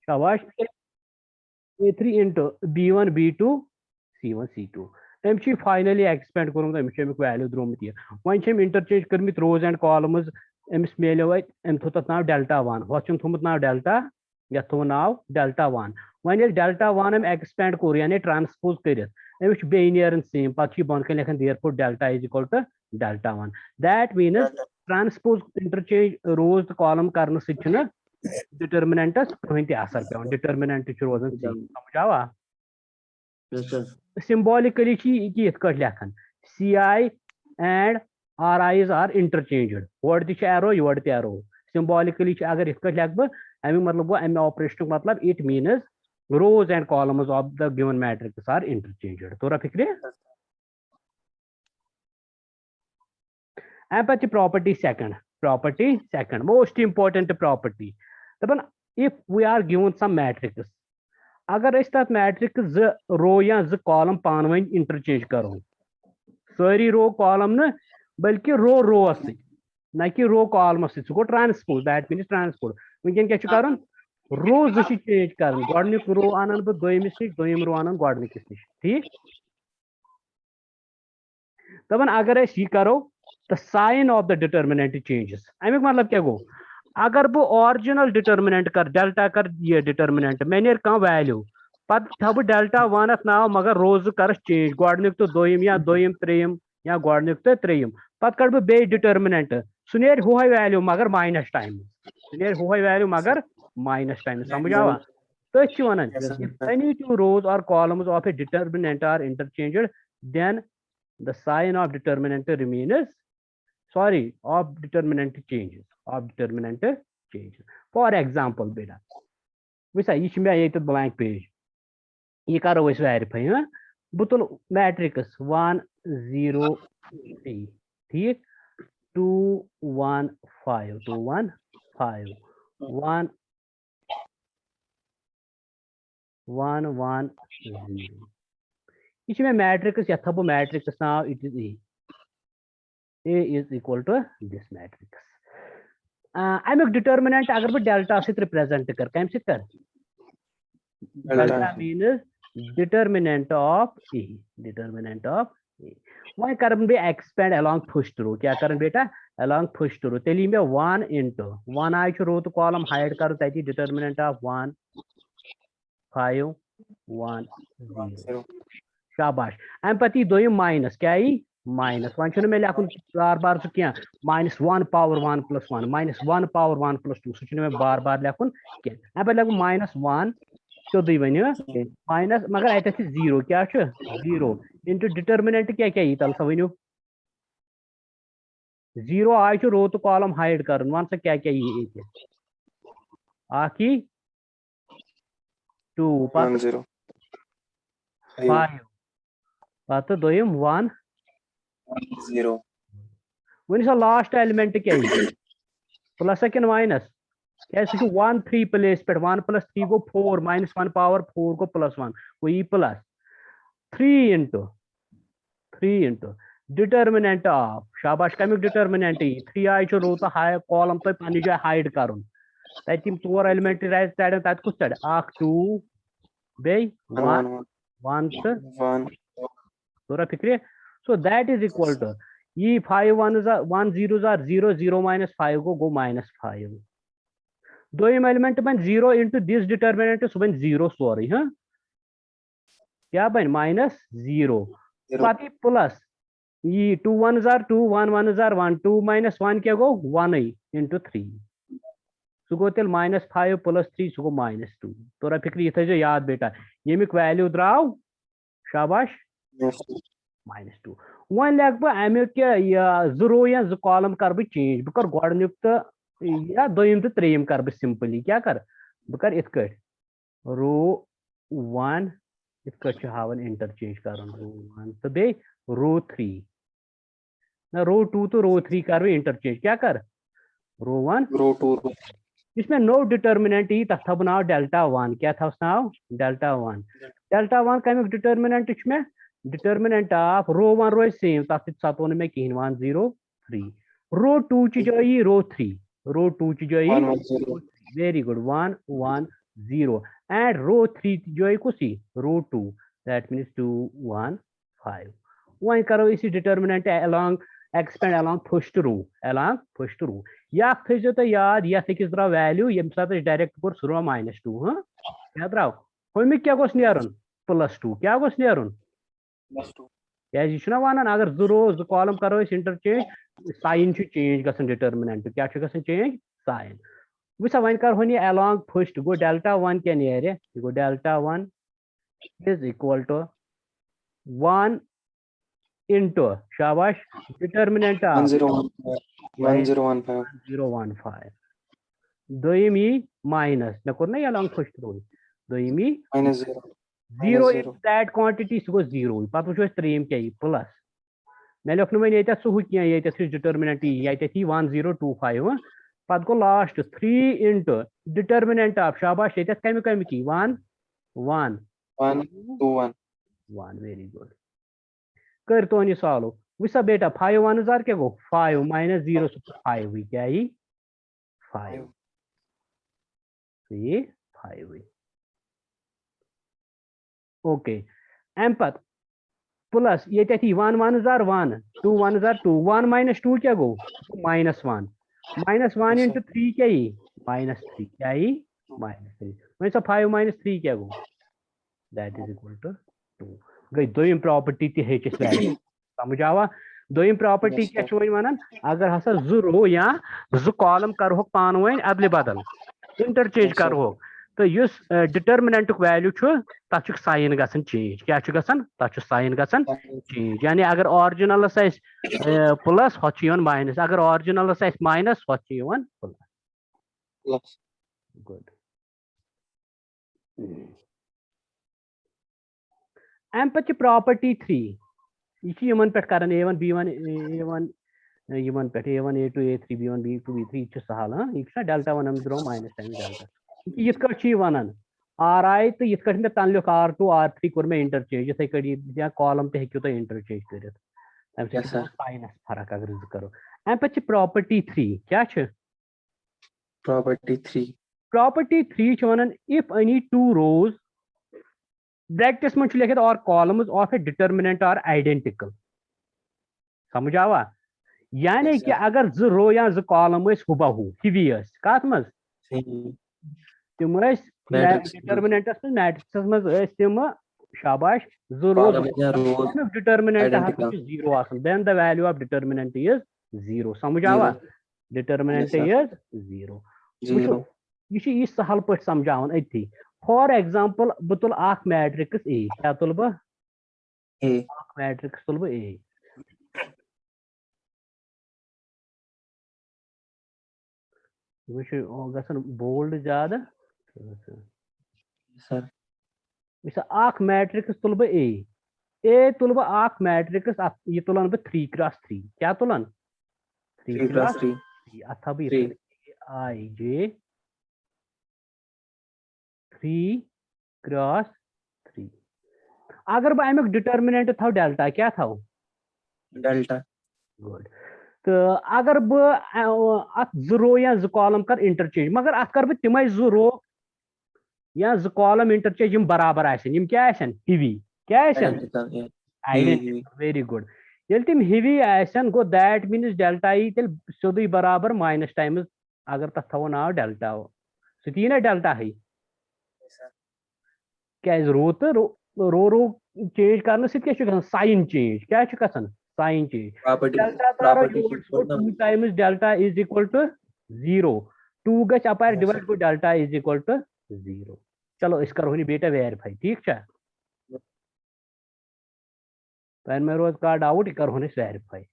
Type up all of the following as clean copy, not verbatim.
शाबाश A3 into B1 B2 C1 C2 अमिक finally expand कोर्मुत अमिक वैल्यू द्रोमुत यह वन इंटरचेंज कर्मित रोज एंड कॉलम्स अमिस मिलो अम थो तथ नाव डेल्टा वन होत थोमुत नाव डेल्टा यथ थो नाव delta one one delta one अम एक्सपेंड कोर यानी ट्रांसपोज कर अमिक बे नीरन सेम पे बन कन लिखान therefore delta is equal to delta one that means transpose interchange rows column कर डिटर्मिनेंटस कहीं असर पे डिटर्मिनेंट रोजान सेम समझ आवा सिंबॉलिकली लेखन CI and RIs are interchanged और एरो योर एरो सिंबॉलिकली अगर लिख बह अमिक मतलब गो अमे ऑपरेशन मतलब it means rows and columns of the given matrix are interchanged तोरा फिक्रे अम पे property second most important property दपान if we are given some matrix अगर तथ मैट्रिक्स ज रो या ज कॉलम पान वन इंटरचेंज करो सारी रो कॉलम न बल्कि रो रोस न कि रो कॉलमस सह गो ट्रांसपोज दैट मीन्स ट्रांसपोज वनकन क्या कर रो ज चेंज कर गोडनिक रो अन बह दोयमिस नश दोयम रो अन गोडनिकस नश ठीक दपान अगर यह करो the sign of the determinant changes अमिक मतलब क्या गो अगर बह ऑरिजिनल डिटर्मिनेंट कर डेल्टा कर ये डिटर्मिनेंट मे नीर कह वैल्यू पत थो बह डेल्टा वन नाव मगर रोज कर चेंज गोडनिक तो दोयम या दोयम त्रेयम या गोडनिक तो त्रेयम पत कड़ बह बे डिटर्मिनेंट सह नीर हुए वैल्यू मगर माइनस टाइम सह नीर हुए वैल्यू मगर माइनस टाइम समझ आवा तथ one if any two rows और columns of A determinant are interchanged then the sign of determinant remains of determinant changes for example beta वैसा ये ये blank page ये करो वेरीफाई हाँ बह तुल मैट्रिक्स 1 0 3 ठीक 2 1 5 2 1 5 1 1 1 0 यह मैट्रिक्स यथ बह मैट्रिक्स नाव it is a is equal to this matrix अमुक डिटर्मिनेंट अगर बह डेल्टा सहित रिप्रेजेंट कर कम सहित कर delta means determinant of a वह कर बह एक्सपेंड अलोंग फर्स्ट रो क्या कर बेटा अलोंग फर्स्ट रो तेल मे 1 into 1 आय रो तो कॉलम हाइड कर तथी डिटर्मिनेंट ऑफ 1 5 1 0 शाबाश अम पे दोयम माइनस क्या माइनस वन मे लिखुन बार बार सह क्या -1 power 1 + 1 -1 power 1 + 2 सह मे बार बार लिखुन क्या पे लिख -1 सोदी वन माइनस मगर अत 0 क्या 0 इंटू डिटर्मिनेंट क्या क्या तल सा वनु 0 आय रो तो कॉलम हाइड कर वन सा क्या क्या ये 2 5 पत दोयम 1 0 वन सा लास्ट एलिमेंट क्या प्लस कि माइनस क्या 1 3 प्लेस पे 1 + 3 गो 4 -1 power 4 गो +1 वो ये प्लस 3 into डिटर्मिनेंट ऑफ शाबाश कमुक डिटर्मिनेंट 3 आय रो तो हाई कॉलम तो पन्ने जाए हाइड कर तम 4 एलिमेंट तड़न तत कुछ तड़ 2 बे 1 1 तो तोरा फिक्रे so that is equal to ये 5 1 0 0 0 -5 गो -5 दोयम एलिमेंट बन 0 into दिस डिटर्मिनेंट सह बन 0 सोरे हाँ क्या बन -0 पत प्लस ये 2 1 2 1 1 1 2 -1 क्या गो 1 into 3 सह गो तेल -5 + 3 सह गो -2 तोरा फिक्र यह थो याद बेटा यमिक वैल्यू द्राव शाबाश -2 वन लिख बह अमुक जो रो या जो कॉलम कर बह चेंज बह कर गोडनिक तो या दोयम तो त्रेयम कर बह सिंपली क्या कर बह कर इत रो 1 इत हावन इंटरचेंज कर रो 1 तो बे रो 3 ना रो 2 तो रो 3 कर बह इंटरचेंज क्या कर रो 1 रो 2 इसमें नो डिटर्मिनेंट यी तथ थो नाव डेल्टा 1 क्या थस नाव डेल्टा 1 कमुक डिटर्मिनेंट में determinant of row 1 rows same तथ सतो मे कहीं 1 0 3 रो 2 ची जाई रो 3 रो 2 ची जाई वेरी गुड 1 1 0 and row 3 जो कुछ row 2 that means 2 1 5 वहीं करो इसी determinant along expand along first row या थो तो याद ये अकिस द्राव वैल्यू ये डायरेक्ट कोर सह -2 हाँ क्या द्राव हमिक क्या गोस नेरुन +2 क्या गोस नेरुन क्या वन अगर जो रो जो कॉलम करो इंटरचेंज साइन चेंज गसन डिटर्मिनेंट क्या चेंज साइन वह वन कर अलॉन्ग फर्स्ट गो डेल्टा 1 क्या नेर गो delta 1 is equal to 1 into शाबाश डिटर्मिनेंट 1015 दोयम यी माइनस मे कोर ना अलॉन्ग फर्स्ट रो दोयम यी -0 into that quantity सह गो 0 पत वो त्रेम क्या प्लस मे लिख वो सह क्या डिटर्मिनेंट ये 1025 पत गो लास्ट 3 into डिटर्मिनेंट ऑफ शाबाश ये कमिक 1 1 2 1 वेरी गुड कर तो यह सॉल्व वह बेटा 5 1 जार क्या गो 5 -0 5 क्या 5 ये 5 ओके अम पत प्लस ये 1 1 जार 1 2 1 जार 2 1 -2 क्या गो -1 -1 into 3 क्या -3 क्या -3 वही 5 -3 क्या गो दैट इज इक्वल टू 2 गई दोयम प्रॉपर्टी तच वैल्यू समझ आवा दोयम प्रॉपर्टी क्या वन अगर हसा जो रो या जो कॉलम करो पान वन अदल बदल इंटरचेंज करो तो इस डिटर्मिनेंट वैल्यू तथ साइन गसन चेंज क्या गसन तथ साइन गसन चेंज यानी अगर ऑरिजिनलस प्लस हो माइनस अगर ऑरिजिनलस माइनस हो प्लस गुड अम पे प्रॉपर्टी 3 यह पे कर A1 B1 A1 यमन पे A1 A2 A3 B1 B2 B3 यह सहल हाँ यह delta one draw minus time delta यह वन RI तो यह मे तन लिख R2 R3 कोर मे इंटरचेंज इथे कड़ी कॉलम ते हेकु तुम इंटरचेंज कर तम साइनस फर्क अगर जो करो अम पे प्रॉपर्टी 3 क्या property 3 one if any 2 rows brackets में लिखित और columns of A determinant are identical समझ आवा यानी कि अगर जो रो या जो कॉलम हुबहू हिवी कत मज तम डिटर्मिनेंटस मैट्रिक्स मज तम शाबाश जो row determinant 0 then the value of determinant is 0 समझ आवा डिटर्मिनेंट इज 0 यह सहल पे समझावन अथी फॉर एग्जाम्पल बह तुल मैट्रिक्स ए क्या तुल बह मैट्रिक्स तुल बह ए गसन बोल्ड ज्यादा मैट्रिक्स तुल बह ए तुल बह मैट्रिक्स यह तुलान बह 3x3 क्या तुलान 3x3 अथ बह IJ 3x3 अगर बह अमुक डिटर्मिनेंट थो डेल्टा क्या थो डेल्टा गुड तो अगर बह अत जो रो या जो कॉलम कर इंटरचेंज मगर अत कर बह तम जो रो या जो कॉलम इंटरचेंज बराबर क्या हिवी क्या आइडेंटिकल वेरी गुड ये तम हिवी गो दैट मीन्स डेल्टा यी तेल सोद बराबर माइनस टाइम्स अगर तथ थो नाव डेल्टा सह यी ना डेल्टा है क्या रो तो रो चेंज कर साइन चेंज क्या साइन चेंज डेल्टा तारो 2 times delta is equal to 0 2 गछ अपार डिवाइड गो डेल्टा इज इक्वल टू 0 चलो इस करो बेटा वेरीफाई ठीक है तन में रोज का डाउट कर वेरीफाई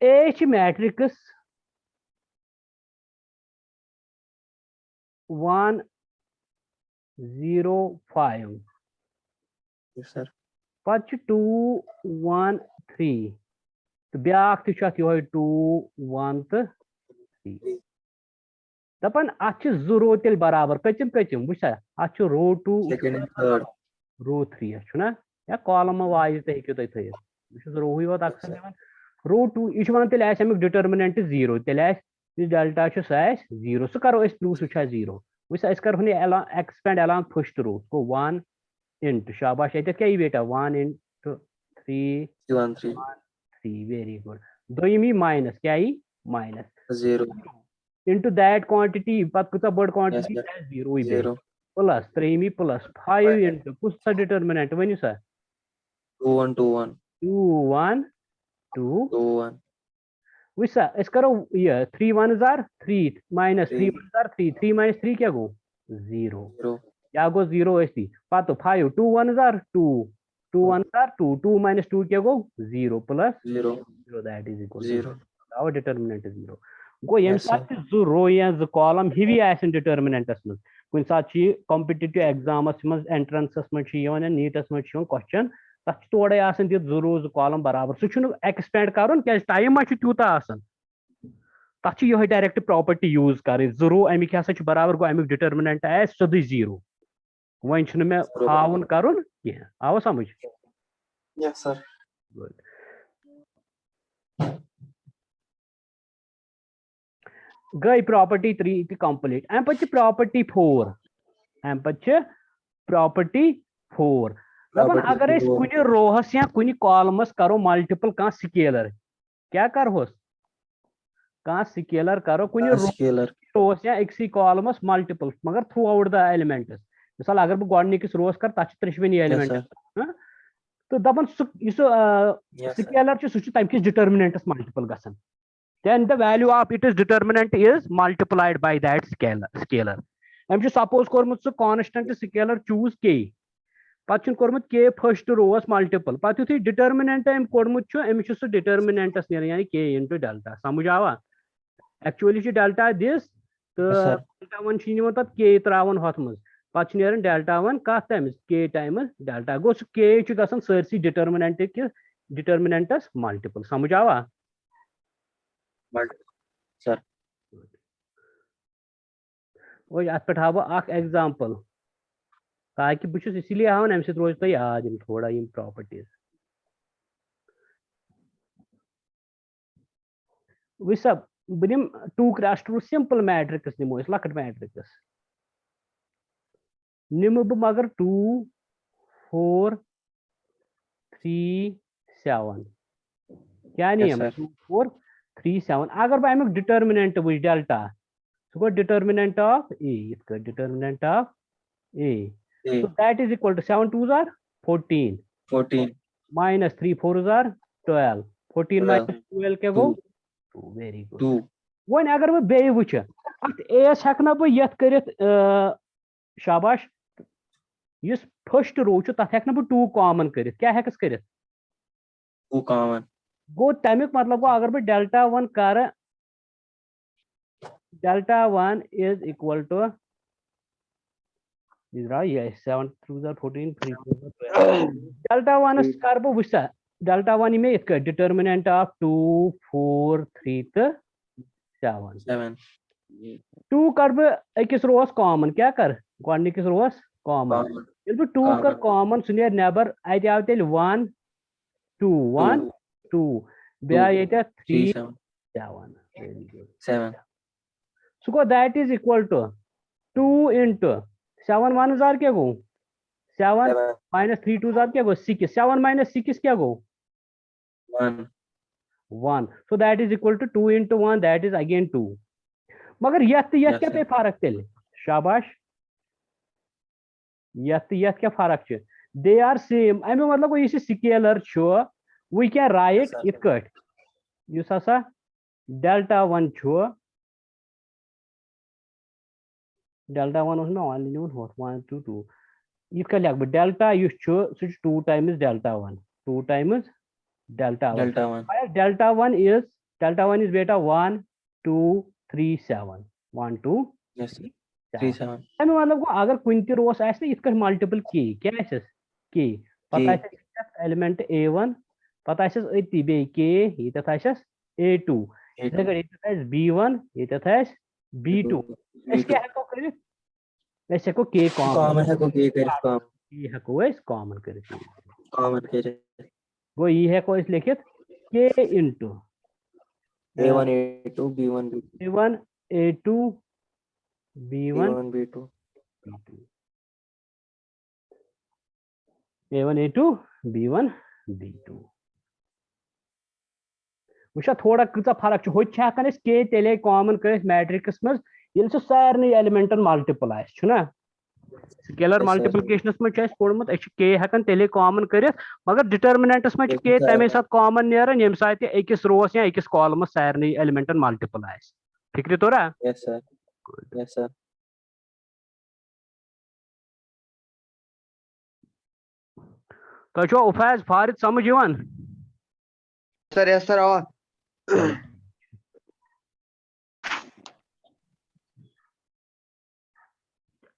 ए मैट्रिक्स 1 0 5 पे 2 1 3 तो ब्या 2 1 तो 3 दपान अत जो रो तेल बराबर कतिम कतिम वुचा अत रो 2 रो 3 ना या कॉलम वाइज ते हेकु तुम थो रोही वोत अक्सर रो 2 यह वन तेल अमुक डिटर्मिनेंट 0 तेल this delta is 0 so karo is proof which has 0 which is kar hone expand along first row so 1 into shabash eta kya beta 1 into 3 1 3 3 very good doimi minus kya minus 0 into that quantity pat kuta bird quantity yes, has 0 0 plus 3 plus 5 into what's the determinant when you say 2 1 2 1 2 1 2 2 1 which is karo yeah 3 1s are 3 minus 3 3 1s are 3 3 minus 3 kya go 0 0 kya go 0 is the pato 5 2 1s are 2 2 1s are 2 2 minus 2 kya go 0 plus 0 0 that is equal to 0 our determinant is 0 go yem yes sir sat zo row ya zo column heavy as in determinant as mun kun sat chi competitive exam as mun entrance as mun chi yon neat as mun chi question तथ तोड़े आसन दित जो रोज column बराबर सह expand कर time मा तूत आसन तथ यो डायरेक्ट प्रॉपर्टी यूज कर जो रो अमिक हसा बराबर गो अमिक डिटर्मिनेंट आए सोदी 0 वन मे हावन कर कह आव समझ yes sir गई प्रॉपर्टी 3 कंप्लीट अम पे प्रॉपर्टी 4 अम पे प्रॉपर्टी 4 दपान अगर कुछ रोहस या कुछ कॉलमस करो मल्टीपल कह स्केलर क्या करोस कह स्केलर करो कुछ रोस या एक कॉलमस मल्टीपल मगर थ्रू आउट द एलिमेंट्स मिसाल अगर बह गोडनिकिस रोस कर तथ त्रिशवनी एलिमेंट तो दपान स्केलर सह किस डिटर्मिनेंटस multiple गसान then the value of its determinant is multiplied by that scalar am suppose kormut su constant scalar choose k pat chun kormut k first row as multiple pat yuthi determinant am kormut chu am chu determinant as nere yani k into delta samujh ava actually chu delta this to delta 1 chini tat k travan hot muz pat chu neran delta 1 ka times k times delta go su k chu gasan sarsi determinant ke determinant as multiple samujh ava sir वो अत पे हाव example ताकि बहुत इसलिए हावन अम रोज तो याद थोड़ा प्रॉपर्टीज वह बह निम 2x2 सिंपल मैट्रिक्स निमो लकट मैट्रिक्स निम बह मगर 2 4 3 7 क्या नियम 2 4 3 7 अगर बह अमुक डिटर्मिनेंट वो डेल्टा सह गो determinant of A determinant of A so that is equal to 7 2s are 14 minus 3 4s are 12 14 minus 12 क्या गो 2 very good 2 वन अगर बह बे वुच अत एस हेकना बह यत करित शाबाश युस फर्स्ट रो छु तथ हेकना बह 2 कॉमन करित क्या हेकस करित 2 कॉमन गो तमिक मतलब गो अगर बह डेल्टा 1 कर delta 1 is equal to these are yes 7 2s are 14 3 4s are 12 delta 1 is karbo wusa delta 1 में इसका determinant of 2 4 3 to 7 2 karbo एकस रोस कॉमन क्या कर गोडनिकिस रोस कॉमन यदि बह 2 कर कॉमन सुनियर नेबर आते आव तेल 1 2 1 2 बे आते 3 7 so that is equal to 2 into 7 1s are क्या गो 7 minus 3 2s are क्या गो 6 7 minus 6 क्या गो 1 so that is equal to 2 into 1 that is again 2 मगर यत क्या पे फर्क तेल शाबाश यत क्या फर्क छ they are same अमे मतलब यह स्केलर छ we can write it cut use हसा delta 1 छ delta 1 was no only known what 1 2 2 you can like but delta you show 2 times delta 1 2 times delta 1 delta 1 is beta 1 2 3 7 1 2 yes 3 7 हमें मतलब अगर कुन ति रोस आस इत मल्टीपल के क्या के पता एलिमेंट a1 पता अति बे के ये a2 b1 ये b2 क्या हेको करित ऐसे हेको के कॉमन हेको के करित हेको कॉमन करित गो ये हेको लिखित के into A1 A2 B1 B2 A1 A2 B1 B1 B2 B2 A1 A2 B1 B2 वुचा थोड़ा कचा फर्क हो के तेले कॉमन कर मैट्रिक्स मज ये सारे एलिमेंटन मल्टीपल आना स्केलर मल्टीप्लिकेशन में पोर्मुत के हेकन तेले कॉमन कर मगर डिटर्मिनेंटस में के तमे साथ कॉमन नेरान यम साथ अकिस रोस या अकिस कॉलमस सारे एलिमेंटन मल्टीपल फिक्र तोरा yes sir yes sir तो उफैज फारिद समझ सर यस सर और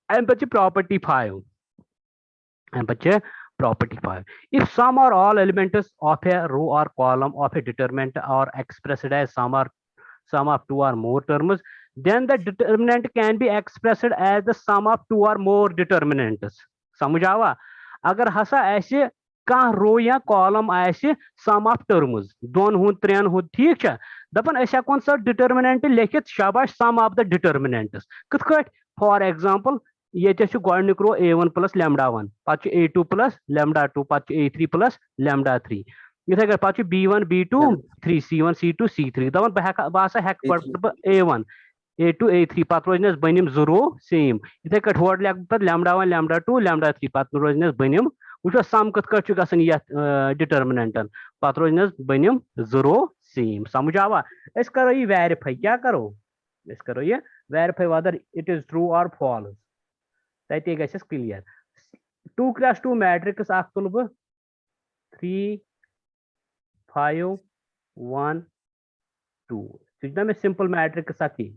empathy property 5 empathy property 5 if some or all elements of a row or column of a determinant are expressed as sum of two or more terms then the determinant can be expressed as the sum of two or more determinants समझ आवा अगर हसा ऐसे कह रो या column आसे सम of terms दोन हुन त्रेन हुन ठीक छ दपन अस हेकोन स डिटर्मिनेंट लिखित शाबाश सम ऑफ द डिटर्मिनेंट्स कथ कट फॉर एग्जांपल ये गोडनिक रो a1 प्लस लैम्डा 1 पत a2 प्लस लैम्डा 2 पत a3 प्लस लैम्डा 3 इथे कर पत b1 b2 3 c1 c2 c3 दपन बह हेक a1 a2 a3 पत रोजनस बनिम जरो सेम इथे कट होड लग पत लैम्डा 1 लैम्डा 2 लैम्डा 3 पत रोजनस बनिम वो सम कत कट गसन डिटर्मिनेंटन पत रोजनस बनिम जरो सेम समझ आवा अस करो ये वेरीफाई क्या करो अस करो ये verify whether it is true और फॉल्स तते गस क्लियर 2 क्रॉस 2 मैट्रिक्स अख तुल ब 3 5 1 2 सुजना में सिंपल मैट्रिक्स अखी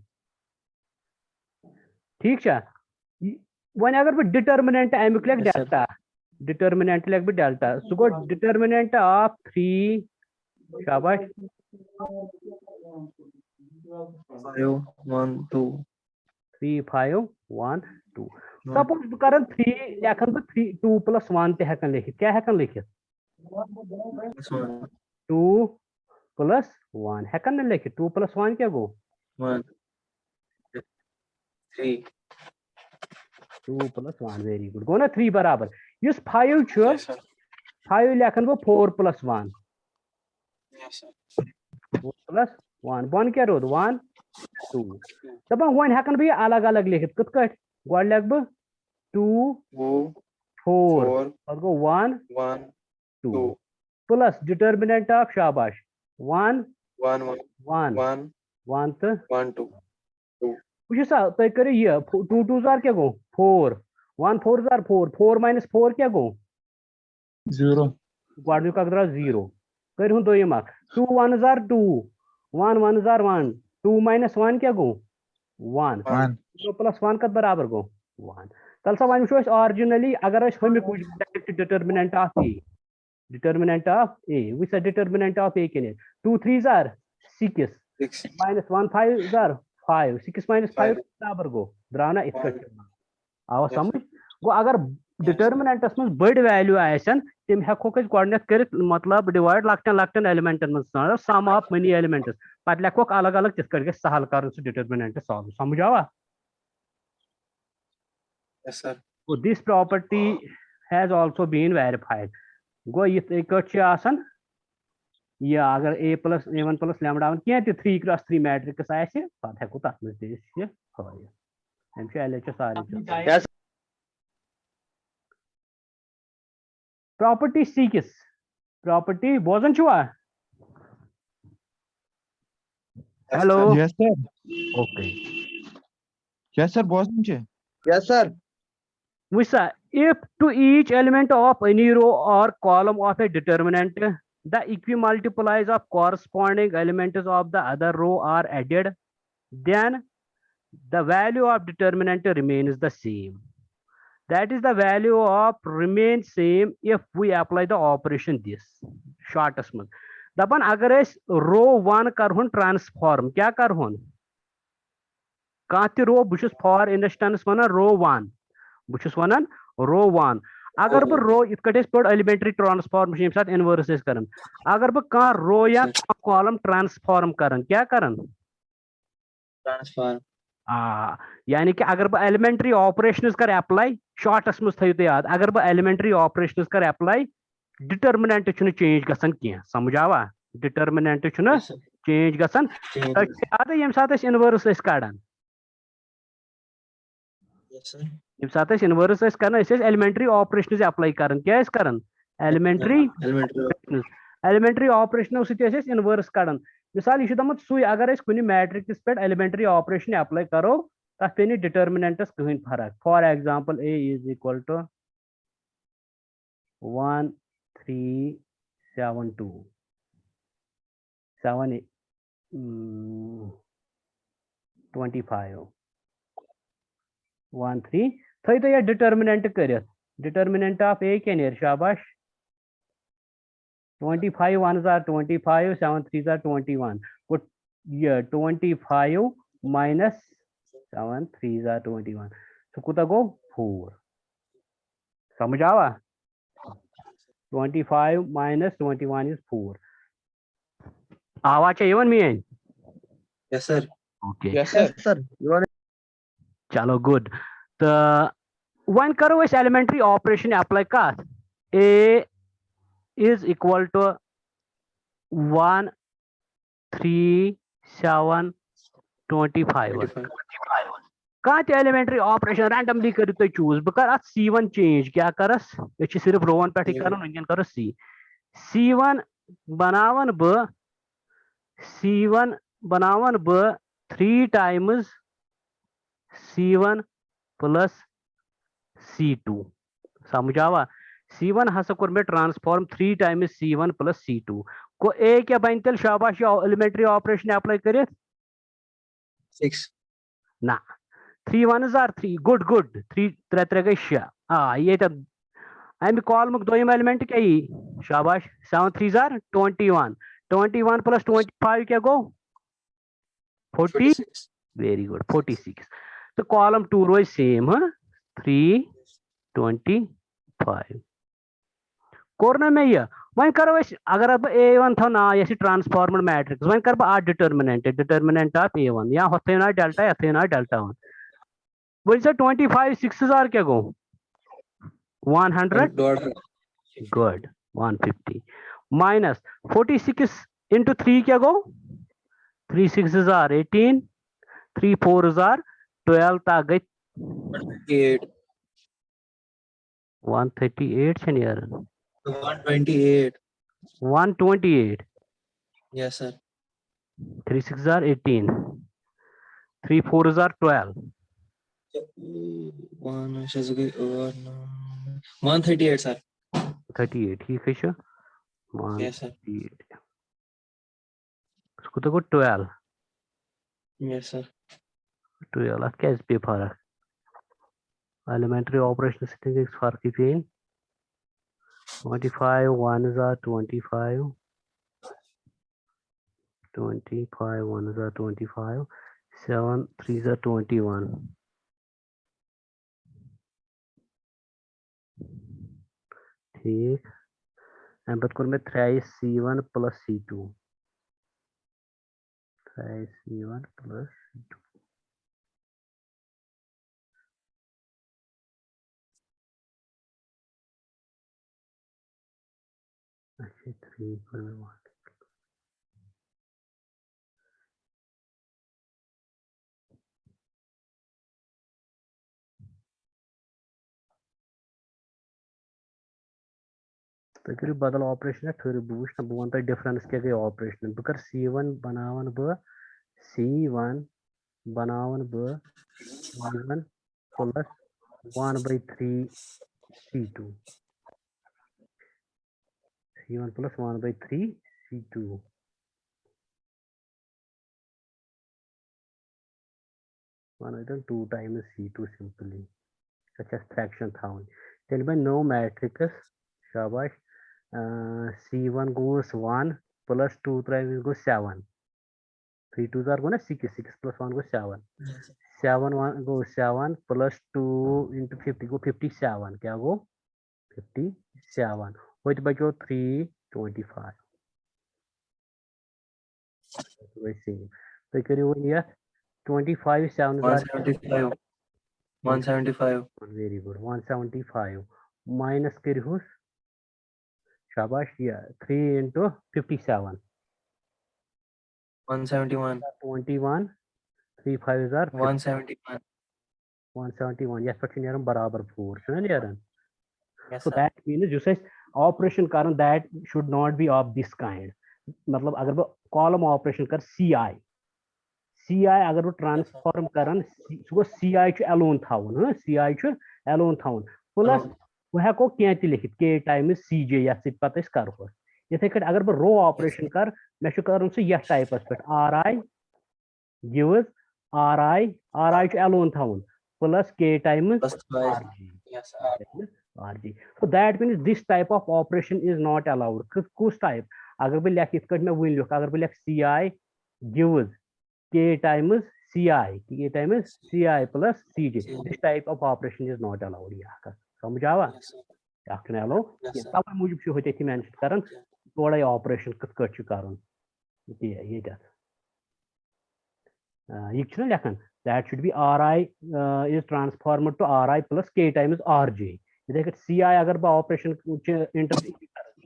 ठीक छ वन अगर बह डिटर्मिनेंट अमुक लिख डेल्टा डिटर्मिनेंट लिख बह डेल्टा सह गो डिटर्मिनेंट ऑफ 3 शाबाश 5 1 2 3 5 1 2 सपोज बह कर 3 लेखन बह 3 2 प्लस 1 ते हेकन लिखित क्या हेकन लिखित 2 प्लस 1 हेकन न लिखित 2 प्लस 1 क्या गो 1 3 2 प्लस 1 वेरी गुड गो ना 3 बराबर इस 5 छ 5 लेखन बह 4 प्लस 1 4 प्लस 1 बन क्या रोद 1 2 दपन वन हेकन बह अलग अलग लिखित कथ कट गो लिख बह 2 4 पत गो 1 2 प्लस डिटर्मिनेंट ऑफ शाबाश 1 1 1 तो 1 2 वुचा तुम करो ये 2 2 जार क्या गो 4 1 4 जार 4 4 माइनस 4 क्या गो 0 गोडनिक अख द्राव 0 कर हूं दोयम अख 2 1 जार 2 1 1 जार 1 2 माइनस 1 क्या गो 1 2 प्लस 1 कत बराबर गो 1 तल सा वन वो ऑरिजिनली अगर हमिक determinant of A which determinant of A के 2 3 जार 6 माइनस 1 5 जार 5 6 माइनस 5 बराबर गो द्राव ना इत आवा समझ गो अगर डिटर्मिनेंटस में बड़ वैल्यू आसन तम हेको गोडनेथ कर मतलब डिवाइड लक्टन लक्टन एलिमेंटन में सम ऑफ मनी एलिमेंट्स पत लिखोक अलग अलग तिथ कट सहल कर डिटर्मिनेंट सॉल्व समझ आवा yes sir so this property has also been verified गो ये कट आसन ये अगर a1 प्लस लैम्डा 1 क्या 3 क्रॉस 3 मैट्रिक्स आसे पत हेको तथ में ये हम एलएच सारे प्रॉपर्टी 6 प्रॉपर्टी बोजन छुआ hello yes sir okay yes sir boss नीचे yes sir Visa, if to each element of any row or column of a determinant, the equimultiplies of corresponding elements of the other row are added, then the value of determinant remains the same. That is the value of remain same if we apply the operation this. Shortest month. दपन अगर रो 1 करहुन transform क्या करहुन कह रो बहुत for instance one row 1 बहुत one row 1 अगर बह रो इत पे elementary transformation ये साथ इनवर्स कर अगर बह कह रो या कॉलम ट्रांसफॉर्म कर क्या कर ट्रांसफार्म यानी कि अगर बह एलिमेंट्री ऑपरेशन कर अप्लाई शॉर्टस मज थो याद अगर बह एलिमेंट्री ऑपरेशन कर अप्लाई डिटर्मिनेंट चेंज गसन कह समझ आवा डिटर्मिनेंट चेंज गसन याद ये साथ इनवर्स कड़ान ये साथ इनवर्स कर एलिमेंट्री ऑपरेशन अप्लाई कर क्या कर एलिमेंट्री एलिमेंट्री ऑपरेशन सत इनवर्स कड़ान मिसाल यह दमत सुई अगर कुछ मैट्रिक्स पे एलिमेंट्री ऑपरेशन अप्लाई करो तथ पे डिटर्मिनेंटस कहीं फर्क for example a is equal to 1 3 7 2 7 25 1 3 थो तो यह डिटर्मिनेंट कर डिटर्मिनेंट ऑफ a क्या नेर शाबाश 25 1s are 25 7 3s are 21 को ये 25 minus 7 3s are 21 so कुता गो 4 समझ आवा 25 minus 21 is 4 आवा चाहिए main yes sir okay Yes, sir. You are चलो गुड तो वन करो इस एलिमेंट्री ऑपरेशन अप्लाई कत a is equal to 1 3 7 25 कत एलिमेंट्री ऑपरेशन रैंडमली करो तुम चूज बह कर C1 चेंज क्या करस सिर्फ रोवन पे कर वन करो C1 बनावन बह 3 times C1 plus C2 समझ आवा C1 हसा कोर में transform 3 times C1 plus C2 को a क्या बन तेल शाबाश एलिमेंट्री ऑपरेशन अप्लाई कर 6 ना 3 1s are 3 गुड 3 3 3 गई 6 ये तब अमि कॉलम दोम एलिमेंट क्या शाबाश 7 3s are 21 21 plus 25 क्या गो 40 वेरी गुड 46 तो कॉलम 2 रोज सेम 3 25 कोरना में यह वन करो अगर अब a1 था ना ये ट्रांसफॉर्मर मैट्रिक्स वन कर आ डिटर्मिनेंट ऑफ a1 या होते ना डेल्टा या थे ना डेल्टा 1 बोल से 25 6000 क्या गो 100 गुड 150 माइनस 46 into 3 क्या गो 3 6s are 18 3 4s are 12 ता गई 8 138 छन यार 128 128 yes sir 3 6s are 18 3 4s are 12 138 sir 38 ठीक है sure यस सर 138 उसको तो 12 यस सर 12 क्या इस पे फर्क एलिमेंट्री ऑपरेशन से फर्क ही पे 25 1s are 25 25 1s are 25 7 3s are 21 ठीक एम बत में 3 C1 plus C2 3 C1 plus C2 अच्छा 3 पर 1 तो करो बदल ऑपरेशन थोड़ी बूश ना बह वन तो डिफरेंस क्या गई ऑपरेशन बह कर C1 बनावन बह C1 बनावन बह C1 plus 1/3 C2 C1 plus 1/3 C2 2 times C2 simply such as fraction thousand then by no matrix shabash C1 goes 1 plus 2 times goes 7 3 2s are going to 6 6 plus 1 goes 7 7 1 goes 7 plus 2 into 50 go 57 क्या go 57 होत बचो 325 तो करियो ये 25 7 175. 175. Very good 175 minus करियो शाबाश ये 3 into 57 171. 21 3 5 are 171. 171 yes but nearum barabar 4 shuna nearan Yes, so sir. that means you say operation karan that should not be of this kind मतलब अगर वो कॉलम ऑपरेशन कर CI अगर वो ट्रांसफॉर्म करन सो CI छु एलोन थाउन हां CI छु एलोन थाउन प्लस वो हेको के ति लिखित K टाइम्स CJ या सित पत इस करहो इथे कट अगर वो रो ऑपरेशन कर मे छु करन सो यह टाइपस पे RI gives RI छु एलोन थाउन plus K times Plus twice. RG Yes, sir. RG so that means this type of operation is not allowed kus type अगर बह लिख इत मैं वन लिख अगर बह लिख CI gives K times CI plus CJ this type of operation is not allowed यह समझ आवा Yes, sir. यह allow Yes, sir. तब मूजूब छु होते मेंशन करन थोड़ा ऑपरेशन कत कट छु करन ये ये छु लेखन that should be RI is transformed to RI plus K times RJ इधर CI अगर बह ऑपरेशन इंटर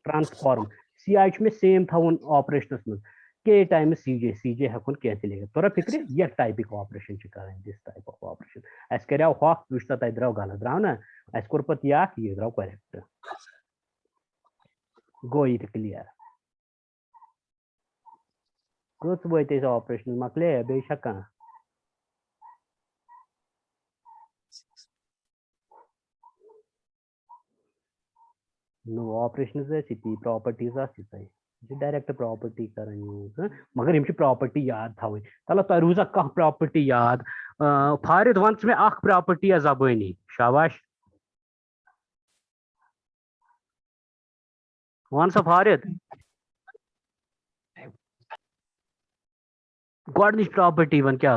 ट्रांसफॉर्म CI छु में सेम थाउन ऑपरेशनस में K times CJ हकुन कैसे लेगा तोरा फिक्र ये टाइपिक ऑपरेशन छु करन दिस टाइप ऑफ ऑपरेशन एस करया हॉक विश्ता तय द्राव गलत द्राव ना एस कोर पत या ये द्राव करेक्ट गो इट क्लियर कुछ बोइते इस ऑपरेशन मकले बेशक नो ऑपरेशन सिटी प्रॉपर्टीज डायरेक्ट प्रॉपर्टी कर यूज मगर यम प्रॉपर्टी याद थवे तल तुम रूजा कह प्रॉपर्टी याद फारिद वन में अख प्रॉपर्टी जबानी शाबाश वन सा फारिद गोडनिच प्रॉपर्टी वन क्या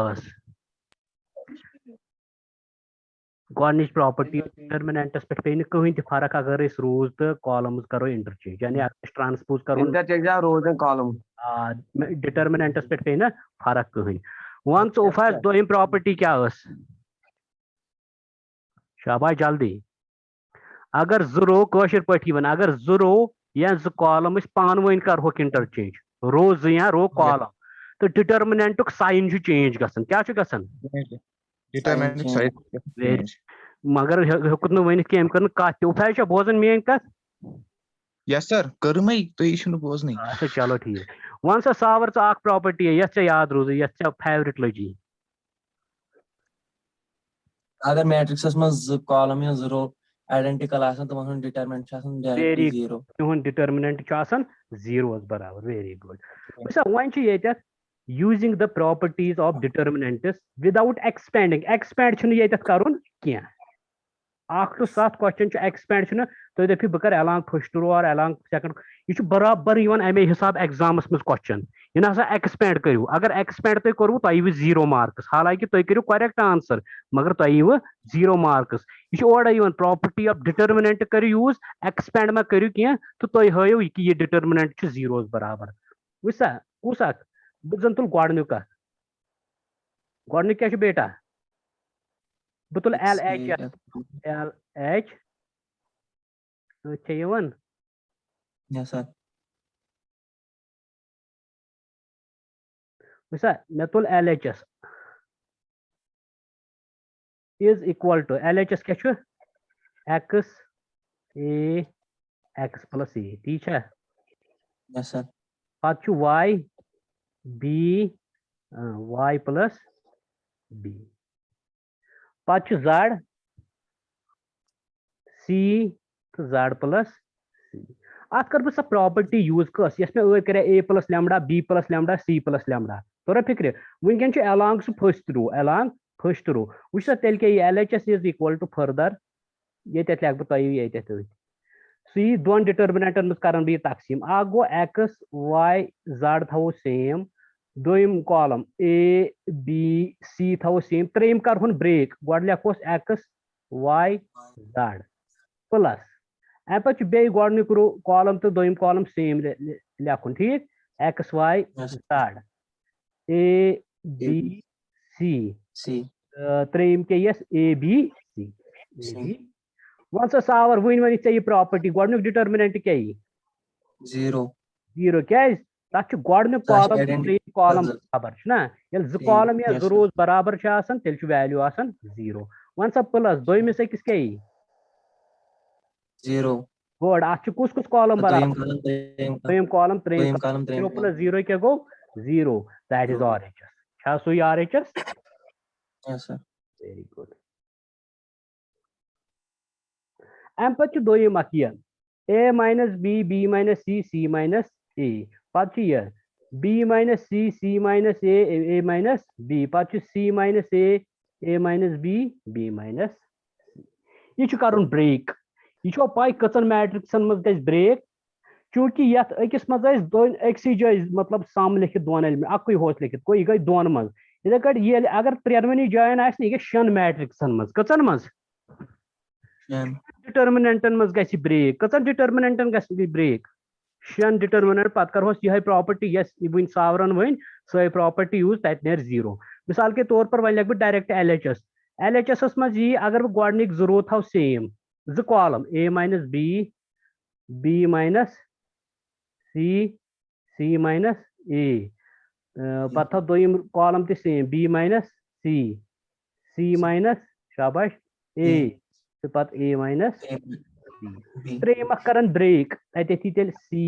गोडनिच प्रॉपर्टी डिटरमिनेंटस पे पे कहीं फर्क अगर इस रोज तो कॉलम्स करो इंटरचेंज यानी अगर ट्रांसपोज करो इंटरचेंज रोज एंड कॉलम डिटरमिनेंटस पे पे ना फर्क कहीं वन सोफास दोम प्रॉपर्टी क्या शाबाश जल्दी अगर रो कशर पे वन अगर रो या कॉलम पान वन करो इंटरचेंज रो या रो कॉलम तो डिटरमिनेंटुक साइन चेंज गसन क्या गसन डिटरमिनेंट साइज मगर हेकुत न वन कम कर कत उफाज बोजन मेन कत यस सर करमई तो ये शुन बोजनी अच्छा चलो ठीक वन सा सावर च अख प्रॉपर्टी है यस याद रोज यस फेवरेट लगी अगर मैट्रिक्स में कॉलम या रो आइडेंटिकल आसन तो मन डिटरमिनेंट आसन डायरेक्टली जीरो तुहन डिटरमिनेंट आसन जीरो बराबर वेरी गुड वैसा वन ये using the properties of determinants without expand छुन ये करुन क्या 8 to 7 क्वेश्चन expand छुन तो देखिए बकर along first row और along second ये बराबर यवन अमे हिसाब एग्जामस में क्वेश्चन ये ना एक्सपेंड करू अगर एक्सपेंड तो करू तो 0 मार्क्स हालांकि तो करू करेक्ट आंसर मगर तो 0 मार्क्स ये ओर प्रॉपर्टी ऑफ डिटरमिनेंट करू यूज एक्सपेंड में करू क्या तो हायो कि ये डिटरमिनेंट 0 बराबर वसा कुस बुजन तुल गोडनुक क्या बेटा बुतुल LH वन यस सर वैसा मैं तुल LHS is equal to LHS क्या छु x a x plus a ठीक है यस सर पात छु y b y plus b पात छु z c तो z plus c अत कर बह प्रॉपर्टी यूज कस यस मे करे a plus lambda b plus lambda c plus lambda तोरा फिक्र वनकन छु along सु फर्स्ट रो वुछ तेल के LHS is equal to further ये लेख बह तुम सी दोन डिटरमिनेंटन में कर तकसीम अ गो x y z थो सेम दोम कॉलम a b c थो सेम त्रेम कर ब्रेक गो लेखोस x y z प्लस अम पे बे गोडनिक कॉलम तो दोयम कॉलम सेम लेखुन ठीक X Y Z A B C C त्रेम के यस A B C A B one सा सावर वन ये प्रॉपर्टी गोडनिक डिटर्मिनेंट क्या 0 जीरो क्या तथ गोडनिक कॉलम त्रेम कॉलम बराबर ना ये जो कॉलम या जो रोज बराबर तेल वैल्यू जीरो वन सा प्लस दोयमिस अकिस क्या 0 गुड अत कुस कुस कॉलम बराबर दोयम कॉलम त्रेम column जीरो प्लस जीरो क्या गो zero that is RHS so RHS yes sir very good अम पे दोयम A minus B, B minus C, C minus A. Pat B minus C, C minus A minus B. Pat C minus A minus B, B minus C. ये करन break यह पाई कचन मैट्रिक्सन मज गई break चूंकि ये अकिस मज दोन अक्सी जाय मतलब सम लिखित दोन एलिमेंट अकुई होस लिखित कोई गई दोन मज इथे कट ये अगर त्रेनवनी जायन आस यह शन मैट्रिक्सन मज कचन मज डिटर्मिनेंटन मज गई ब्रेक कचन डिटर्मिनेंटन गई ब्रेक शन डिटर्मिनेंट पत करोस यह property yes one sovereign one so property use तत नेर जीरो मिसाल के तौर पर वन लिख बह डायरेक्ट LHS मज यी अगर बह गोडनिक जरूर थो सेम जो column A minus B B minus C C minus A पत थो दोयम कॉलम ते same B minus C C minus शाबाश A तो पत A minus B त्रेम करन ब्रेक तथी तेल C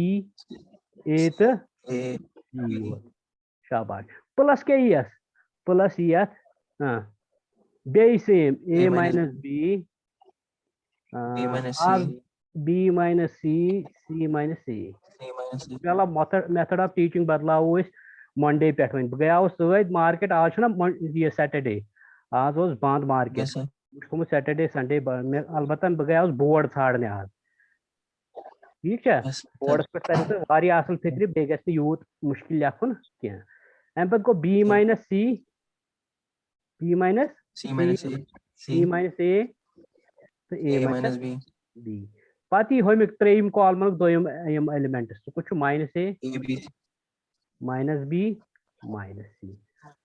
A तो C शाबाश प्लस क्या यस प्लस यथ बे same A minus B B minus C B minus C C minus A चलो मेथड ऑफ टीचिंग बदलाव मंडे पे वन बह गया सत मार्केट आज ना ये सैटरडे आज बंद मार्केट थोमुत सैटरडे संडे अलबत्ता बह गया बोर्ड छाड़ने आज ठीक है बोर्डस पे तर असल फिक्र बे गि यूत मुश्किल लेखुन कह अम पे गो B minus C B minus C minus A C minus A तो A minus B B पति होमिक त्रेम कॉलम दोयम यम एलिमेंट्स तो कुछ minus A B minus B minus C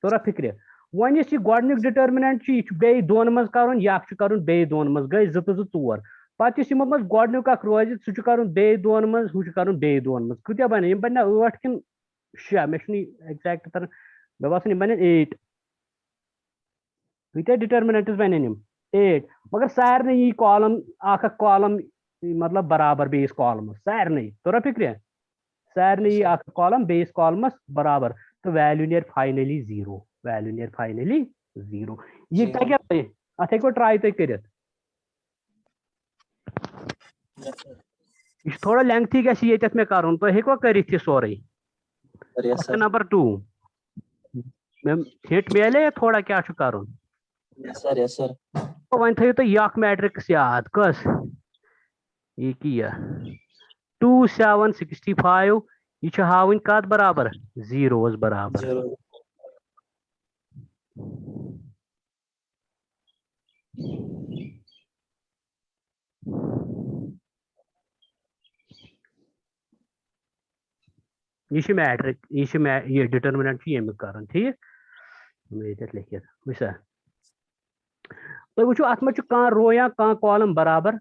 तोरा फिक्र वन यह गोडनिक डिटर्मिनेंट यह बे दोन मज कर यह बे दोन मज गई जो तो जोर पत यमो मज गोडनिक रोज सह कर बे दोन मज हु कर बे दोन मज कत बन यम बन 8 कि 6 मे एग्जैक्ट तर मे बासान बन 8 कत डिटर्मिनेंट्स बन 8 मगर सारे यी कॉलम कॉलम मतलब बराबर बेस कॉलम सारे तोरा फिक्र सारे यी कॉलम बेस कॉलमस बराबर तो value near finally zero value near finally zero यह क्या अत हेको ट्राई तुम कर थोड़ा लेंथी गत मे कर तुम हेको कर सोरे नंबर 2 हिट मिले थोड़ा क्या कर वन थो तुम यख मैट्रिक्स याद कस यह 2 7 65 यह हावन कत बराबर जीरोस बराबर यह मैट्रिक यह डिटर्मिनेंट यमिक कर ठीक लिखित वसा तुम वो अत मे कह रो या कह कॉलम बराबर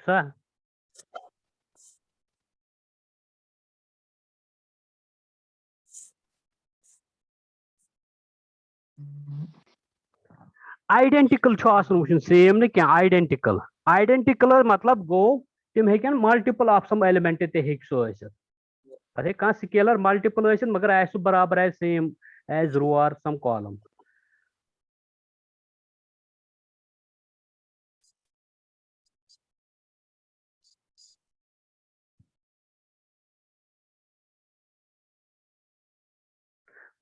सा आइडेंटिकल वो सेम न क्या आइडेंटिकल मतलब गो तम हेकन मल्टीपल ऑफ सम एलिमेंट ते कह स्केलर मल्टीपल मगर आस बराबर as same as row or some column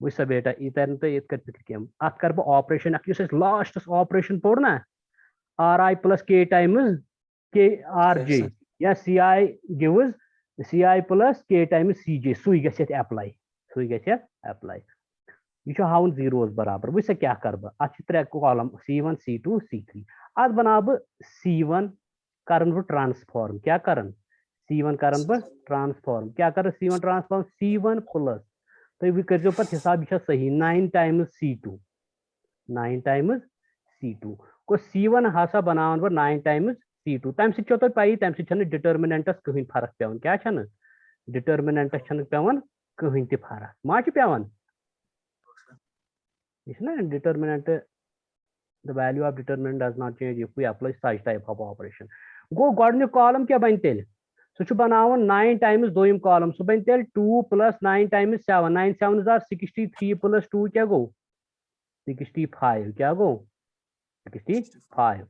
वह बेटा यह तर तुम ये फिक्र कह अत कर बह ऑपरेशन लास्टस ऑपरेशन पोर ना RI plus K times K RJ या CI gives CI plus K times CJ सुई गसित अप्लाई यह हावन जीरोस बराबर वह क्या कर बह अत 3 कॉलम C1 C2 C3 आज बना बह C1 करन बह ट्रांसफॉर्म क्या करन C1 करन बह ट्रांसफॉर्म क्या कर C1 ट्रांसफॉर्म C1 प्लस तुम कर पे हिसाब यह सही 9 टाइम्स C2 9 टाइम्स C2 को C1 हसा बनावन बह 9 टाइम्स C2 तम सो तुम पी तम सो डिटर्मिनेंटस कहीं फर्क पेवन क्या डिटर्मिनेंटस पेवन कहीं ति फर्क मा पेवन यह determinant the value of determinant does not change if we apply such type of operation go godnik column क्या बन तेल सो बनावन 9 टाइम्स दोयम कॉलम सो बन तेल 2 plus 9 times 7 9 7s are 63 plus 2 क्या गो 65 क्या गो 65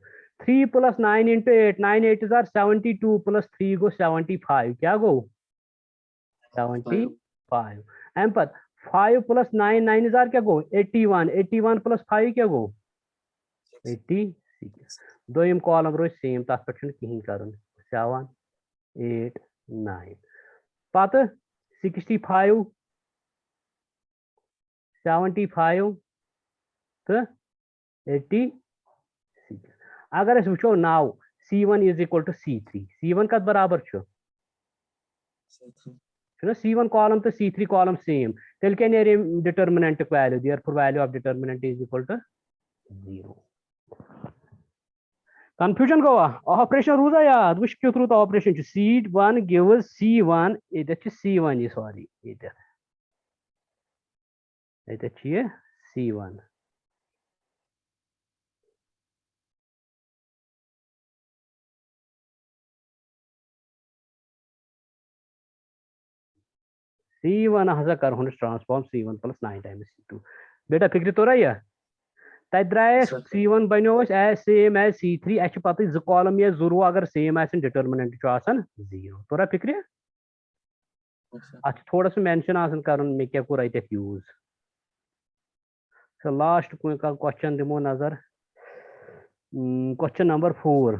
3 plus 9 into 8 9 8s are 72 plus 3 go 75 क्या गो 75 M पर 5 plus 9 9s are क्या गो 81 81 plus 5 क्या गो 86 दोयम कॉलम रोज सेम तथ पे कहीं कर 7 8 9 पत 65 75 तो 86 अगर वो नाव C1 is equal to C3 C1 कत बराबर C1 कॉलम तो C3 कॉलम सेम तेल क्या नेर determinant value therefore value of determinant is equal to 0 confusion goa operation रूजा याद वुश क्यों रूत operation C1 gives C1 it C1 sorry it C1 C1 हसा कर transform C1 plus 9 times C2 बेटा फिक्र तो रहा तत द्राय C1 बनो एज सेम एज C3 अ पत 2 कॉलम या जरूर अगर सेम डिटर्मिनेंट 0 तोरा फिक्र अत थोड़ा सा मेंशन कर मे क्या कोर अत यूज सो लास्ट क्वेश्चन दिमो नजर क्वेश्चन नंबर 4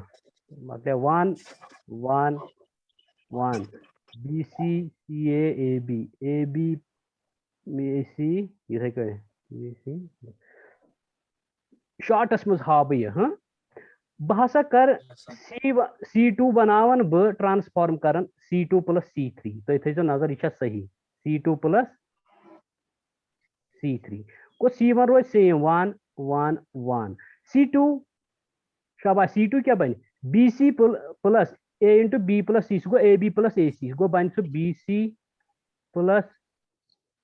मतलब 1 1 1 BC CA AB AB AC ये क्या है BC शॉर्टस मज हा बह बह हसा कर C2 बनावन बह ट्रांसफॉर्म कर C2 plus C3 तो थो नजर यह सही C2 plus C3 को C1 रोज सेम 1 1 1 C2 शाबाश C2 क्या बन BC plus A into B plus C go AB plus AC गो बन सो BC plus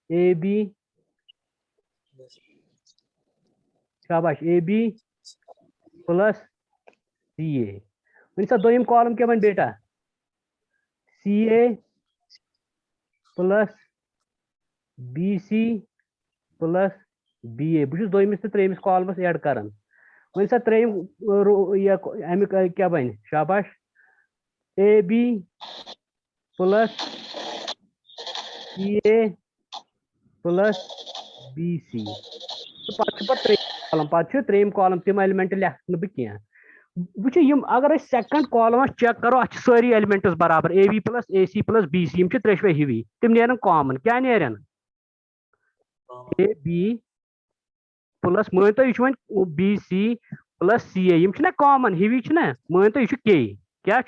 AB शाबाश AB plus CA वन सा दोयम कॉलम क्या बन बेटा CA plus BC plus BA बहुत दोयमिस तो त्रेमिस कॉलमस ऐड करन वन सा त्रेम अमिक क्या बन शाबाश AB plus CA plus BC तो पे त्रेम कॉलम तम एलिमेंट लिखन बह कह वो अगर सेकंड कॉलम चेक करो अ सारी एलिमेंट्स बराबर AB plus AC plus BC त्रेशवे हिवी तम नेरन कॉमन क्या नेरन AB plus मान तो यह BC plus CA यम कॉमन हिवी मान तो यह K क्या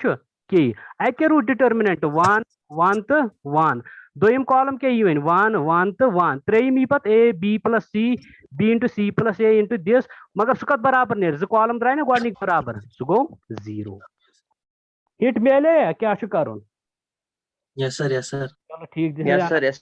K अत रूट डिटर्मिनेंट 1 1 तो 1 दोयम कॉलम क्या 1 1 तो 1 त्रेम यी पे A B plus C B into C plus A into this मगर सह कत बराबर नेर 2 कॉलम द्राय ना गोडनिक बराबर सह गो 0 हिट मिले क्या कर यस सर चलो ठीक यस सर यस